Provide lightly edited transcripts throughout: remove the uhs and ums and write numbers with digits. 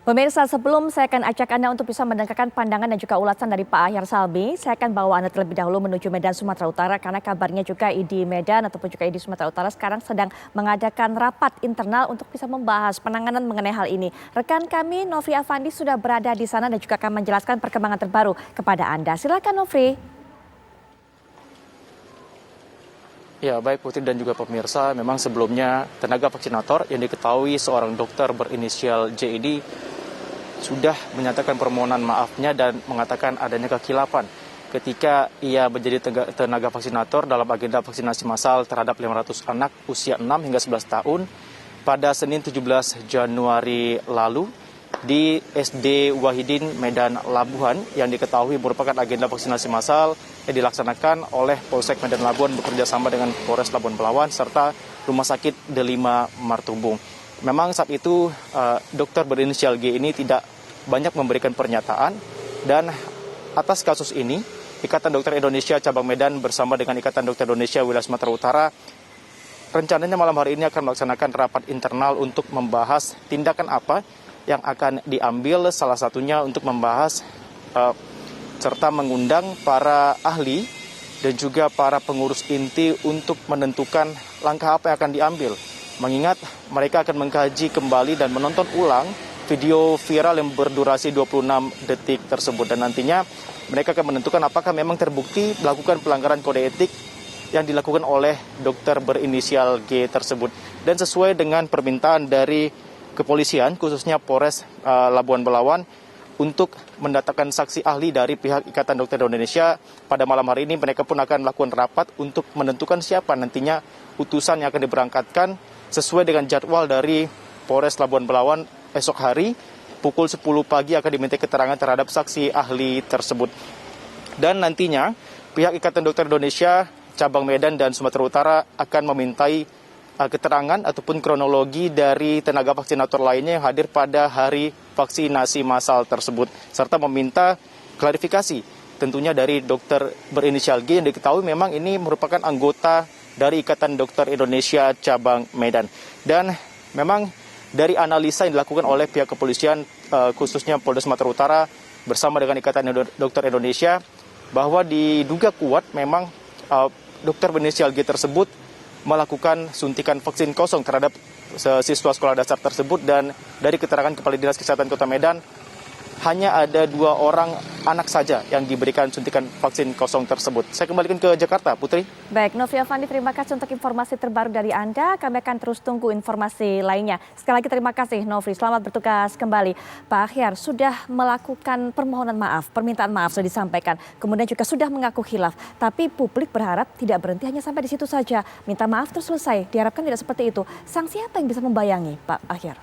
Pemirsa, sebelum saya akan ajak Anda untuk bisa mendengarkan pandangan dan juga ulasan dari Pak Ahyar Salbi, saya akan bawa Anda terlebih dahulu menuju Medan, Sumatera Utara, karena kabarnya juga ID Medan ataupun juga ID Sumatera Utara sekarang sedang mengadakan rapat internal untuk bisa membahas penanganan mengenai hal ini. Rekan kami, Nofri Afandi, sudah berada di sana dan juga akan menjelaskan perkembangan terbaru kepada Anda. Silakan, Nofri. Ya, baik Putri dan juga pemirsa, memang sebelumnya tenaga vaksinator yang diketahui seorang dokter berinisial J ini sudah menyatakan permohonan maafnya dan mengatakan adanya kekhilafan ketika ia menjadi tenaga vaksinator dalam agenda vaksinasi massal terhadap 500 anak usia 6 hingga 11 tahun pada Senin 17 Januari lalu di SD Wahidin Medan Labuhan yang diketahui merupakan agenda vaksinasi massal yang dilaksanakan oleh Polsek Medan Labuhan bekerja sama dengan Polres Labuan Belawan serta Rumah Sakit Delima Martubung. Memang saat itu dokter berinisial G ini tidak banyak memberikan pernyataan, dan atas kasus ini Ikatan Dokter Indonesia Cabang Medan bersama dengan Ikatan Dokter Indonesia Wilayah Sumatera Utara rencananya malam hari ini akan melaksanakan rapat internal untuk membahas tindakan apa yang akan diambil, salah satunya untuk membahas serta mengundang para ahli dan juga para pengurus inti untuk menentukan langkah apa yang akan diambil. Mengingat mereka akan mengkaji kembali dan menonton ulang video viral yang berdurasi 26 detik tersebut. Dan nantinya mereka akan menentukan apakah memang terbukti melakukan pelanggaran kode etik yang dilakukan oleh dokter berinisial G tersebut. Dan sesuai dengan permintaan dari kepolisian, khususnya Polres Labuan Belawan, untuk mendatangkan saksi ahli dari pihak Ikatan Dokter Indonesia, pada malam hari ini mereka pun akan melakukan rapat untuk menentukan siapa nantinya utusan yang akan diberangkatkan sesuai dengan jadwal dari Polres Labuan Belawan. Esok hari pukul 10 pagi akan diminta keterangan terhadap saksi ahli tersebut. Dan nantinya pihak Ikatan Dokter Indonesia Cabang Medan dan Sumatera Utara akan memintai keterangan ataupun kronologi dari tenaga vaksinator lainnya yang hadir pada hari vaksinasi massal tersebut, serta meminta klarifikasi tentunya dari dokter berinisial G yang diketahui memang ini merupakan anggota dari Ikatan Dokter Indonesia Cabang Medan. Dan memang dari analisa yang dilakukan oleh pihak kepolisian, khususnya Polda Sumatera Utara bersama dengan Ikatan Dokter Indonesia, bahwa diduga kuat memang dokter berinisial G tersebut melakukan suntikan vaksin kosong terhadap siswa sekolah dasar tersebut. Dan dari keterangan Kepala Dinas Kesehatan Kota Medan, hanya ada 2 orang anak saja yang diberikan suntikan vaksin kosong tersebut. Saya kembalikan ke Jakarta, Putri. Baik, Nofri Afandi, terima kasih untuk informasi terbaru dari Anda. Kami akan terus tunggu informasi lainnya. Sekali lagi terima kasih, Nofri. Selamat bertugas kembali. Pak Ahyar sudah melakukan permohonan maaf, permintaan maaf sudah disampaikan. Kemudian juga sudah mengaku khilaf. Tapi publik berharap tidak berhenti hanya sampai di situ saja. Minta maaf terus selesai. Diharapkan tidak seperti itu. Sanksi apa yang bisa membayangi, Pak Ahyar?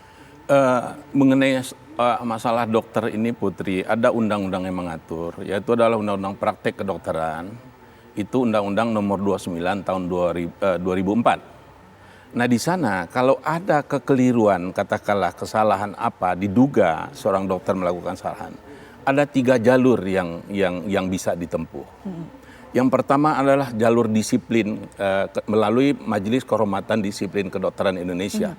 Mengenai masalah dokter ini, Putri, ada undang-undang yang mengatur, yaitu adalah Undang-Undang Praktek Kedokteran. Itu Undang-Undang Nomor 29 tahun 2004. Nah, di sana kalau ada kekeliruan, katakanlah kesalahan apa, diduga seorang dokter melakukan kesalahan, ada 3 jalur yang bisa ditempuh. Yang pertama adalah jalur disiplin melalui Majelis Kehormatan Disiplin Kedokteran Indonesia.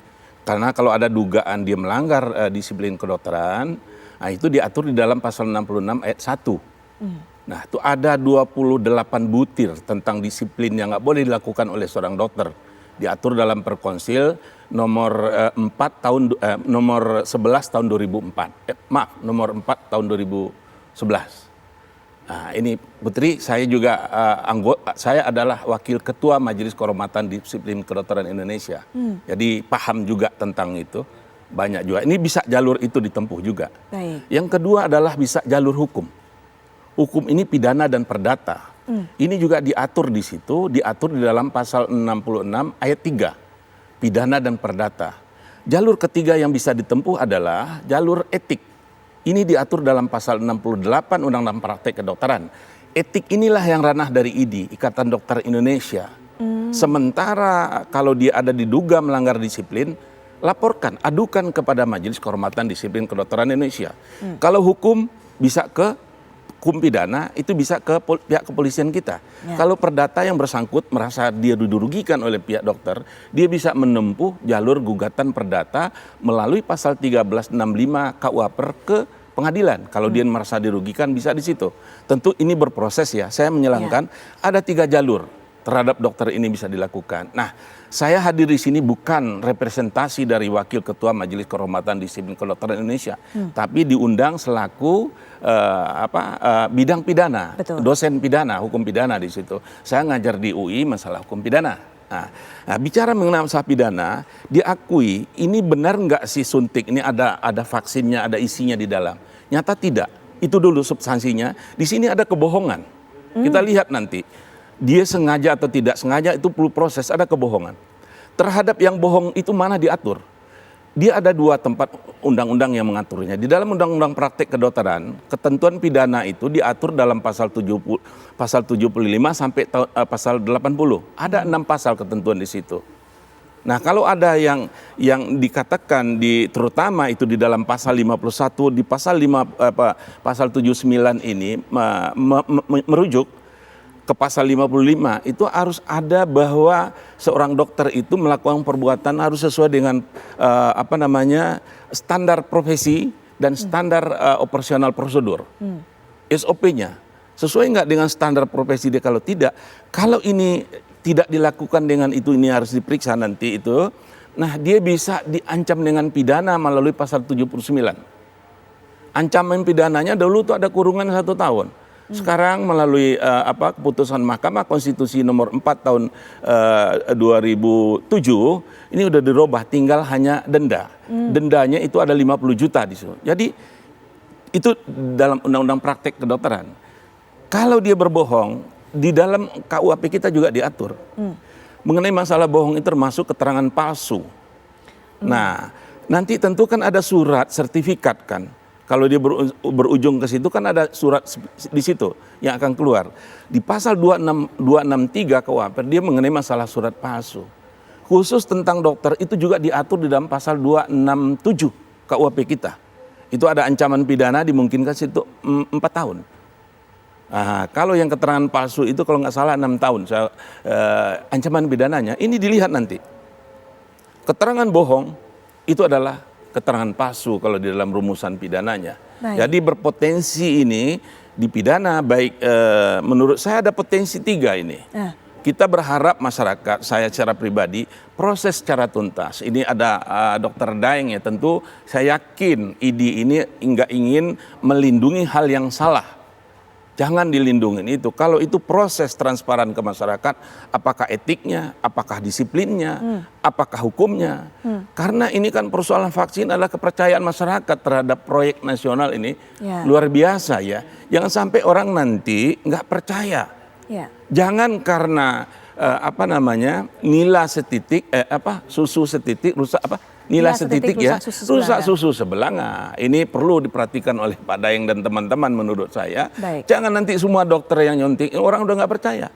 Karena kalau ada dugaan dia melanggar disiplin kedokteran, nah itu diatur di dalam pasal 66 ayat 1. Nah, itu ada 28 butir tentang disiplin yang nggak boleh dilakukan oleh seorang dokter. Diatur dalam Perkonsil nomor 11 tahun 2004. Nomor 4 tahun 2011. Nah, ini Putri, saya juga saya adalah wakil ketua Majelis Kehormatan Disiplin Kedokteran Indonesia. Jadi paham juga tentang itu. Banyak juga. Ini bisa jalur itu ditempuh juga. Baik. Yang kedua adalah bisa jalur hukum. Hukum ini pidana dan perdata. Ini juga diatur di situ, diatur di dalam pasal 66 ayat 3. Pidana dan perdata. Jalur ketiga yang bisa ditempuh adalah jalur etik. Ini diatur dalam pasal 68 Undang-Undang Praktek Kedokteran. Etik inilah yang ranah dari IDI, Ikatan Dokter Indonesia. Sementara kalau dia ada diduga melanggar disiplin, laporkan, adukan kepada Majelis Kehormatan Disiplin Kedokteran Indonesia. Kalau hukum bisa ke hukum pidana itu bisa ke pihak kepolisian kita. Kalau perdata yang bersangkut merasa dia dirugikan oleh pihak dokter, dia bisa menempuh jalur gugatan perdata melalui pasal 1365 KUH ke pengadilan. Kalau dia merasa dirugikan bisa di situ. Tentu ini berproses ya. Saya menyalahkan ada 3 jalur terhadap dokter ini bisa dilakukan. Nah, saya hadir di sini bukan representasi dari Wakil Ketua Majelis Kehormatan Disiplin Kedokteran Indonesia, tapi diundang selaku bidang pidana, dosen pidana, hukum pidana di situ. Saya ngajar di UI masalah hukum pidana. Nah, bicara mengenai masalah pidana, diakui ini benar nggak sih suntik ini ada vaksinnya, ada isinya di dalam. Nyata tidak. Itu dulu substansinya. Di sini ada kebohongan. Kita lihat nanti. Dia sengaja atau tidak sengaja itu perlu proses, ada kebohongan. Terhadap yang bohong itu mana diatur? Dia ada 2 tempat undang-undang yang mengaturnya. Di dalam undang-undang praktek kedokteran, ketentuan pidana itu diatur dalam pasal 75 sampai pasal 80. Ada 6 pasal ketentuan di situ. Nah, kalau ada yang dikatakan terutama itu di dalam pasal 51 di pasal 79 ini merujuk ke pasal 55 itu harus ada bahwa seorang dokter itu melakukan perbuatan harus sesuai dengan standar profesi dan standar operasional prosedur. SOP-nya sesuai nggak dengan standar profesi dia? Kalau tidak, kalau ini tidak dilakukan dengan itu, ini harus diperiksa nanti itu. Nah, dia bisa diancam dengan pidana melalui pasal 79. Ancaman pidananya dulu tuh ada kurungan 1 tahun. Sekarang melalui keputusan Mahkamah Konstitusi nomor 4 tahun 2007 ini udah dirubah, tinggal hanya denda. Dendanya itu ada 50 juta di situ. Jadi itu dalam undang-undang praktek kedokteran. Kalau dia berbohong, di dalam KUHP kita juga diatur. Mengenai masalah bohong itu termasuk keterangan palsu. Nah, nanti tentu kan ada surat sertifikat kan. Kalau dia berujung ke situ kan ada surat di situ yang akan keluar. Di pasal 263 KUHP dia mengenai masalah surat palsu. Khusus tentang dokter itu juga diatur di dalam pasal 267 KUHP kita. Itu ada ancaman pidana dimungkinkan situ 4 tahun. Kalau yang keterangan palsu itu kalau nggak salah 6 tahun ancaman pidananya. Ini dilihat nanti. Keterangan bohong itu adalah keterangan palsu kalau di dalam rumusan pidananya. Jadi berpotensi ini dipidana baik menurut saya ada potensi 3 ini. Kita berharap masyarakat, saya secara pribadi proses secara tuntas. Ini ada Dr. Daeng ya, tentu saya yakin ID ini nggak ingin melindungi hal yang salah. Jangan dilindungi itu. Kalau itu proses transparan ke masyarakat, apakah etiknya, apakah disiplinnya, apakah hukumnya. Karena ini kan persoalan vaksin adalah kepercayaan masyarakat terhadap proyek nasional ini luar biasa ya. Jangan sampai orang nanti nggak percaya. Jangan karena nila setitik, susu setitik rusak nila setitik ya, rusak susu sebelah. Nah, ini perlu diperhatikan oleh Pak Daeng dan teman-teman menurut saya. Jangan nanti semua dokter yang nyuntik, orang udah nggak percaya.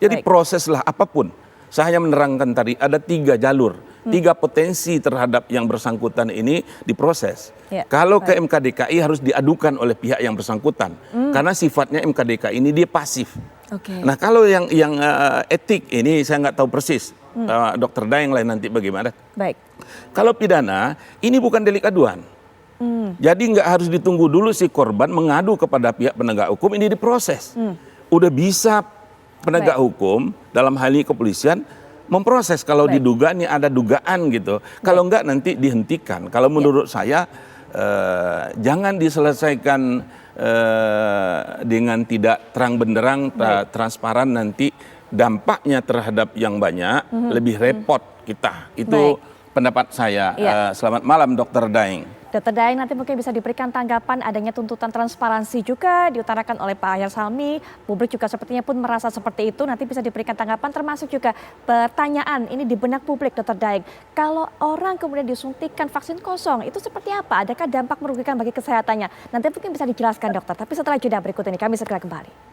Jadi proseslah apapun. Saya hanya menerangkan tadi ada 3 jalur, 3 potensi terhadap yang bersangkutan ini diproses. Kalau ke MKDKI harus diadukan oleh pihak yang bersangkutan, karena sifatnya MKDKI ini dia pasif. Nah, kalau yang etik ini saya nggak tahu persis. Dokter Daeng lain nanti bagaimana? Kalau pidana ini bukan delik aduan. Jadi nggak harus ditunggu dulu si korban mengadu kepada pihak penegak hukum, ini diproses. Udah bisa penegak hukum dalam hal ini kepolisian memproses kalau diduga ini ada dugaan gitu. Kalau enggak nanti dihentikan. Kalau menurut saya jangan diselesaikan dengan tidak terang benderang, transparan, nanti dampaknya terhadap yang banyak lebih repot kita. Itu pendapat saya. Selamat malam Dr. Daeng. Dr. Daeng, nanti mungkin bisa diberikan tanggapan adanya tuntutan transparansi juga diutarakan oleh Pak Ahyar Salmi. Publik juga sepertinya pun merasa seperti itu. Nanti bisa diberikan tanggapan termasuk juga pertanyaan ini di benak publik Dr. Daeng. Kalau orang kemudian disuntikan vaksin kosong itu seperti apa? Adakah dampak merugikan bagi kesehatannya? Nanti mungkin bisa dijelaskan dokter. Tapi setelah jeda berikut ini kami segera kembali.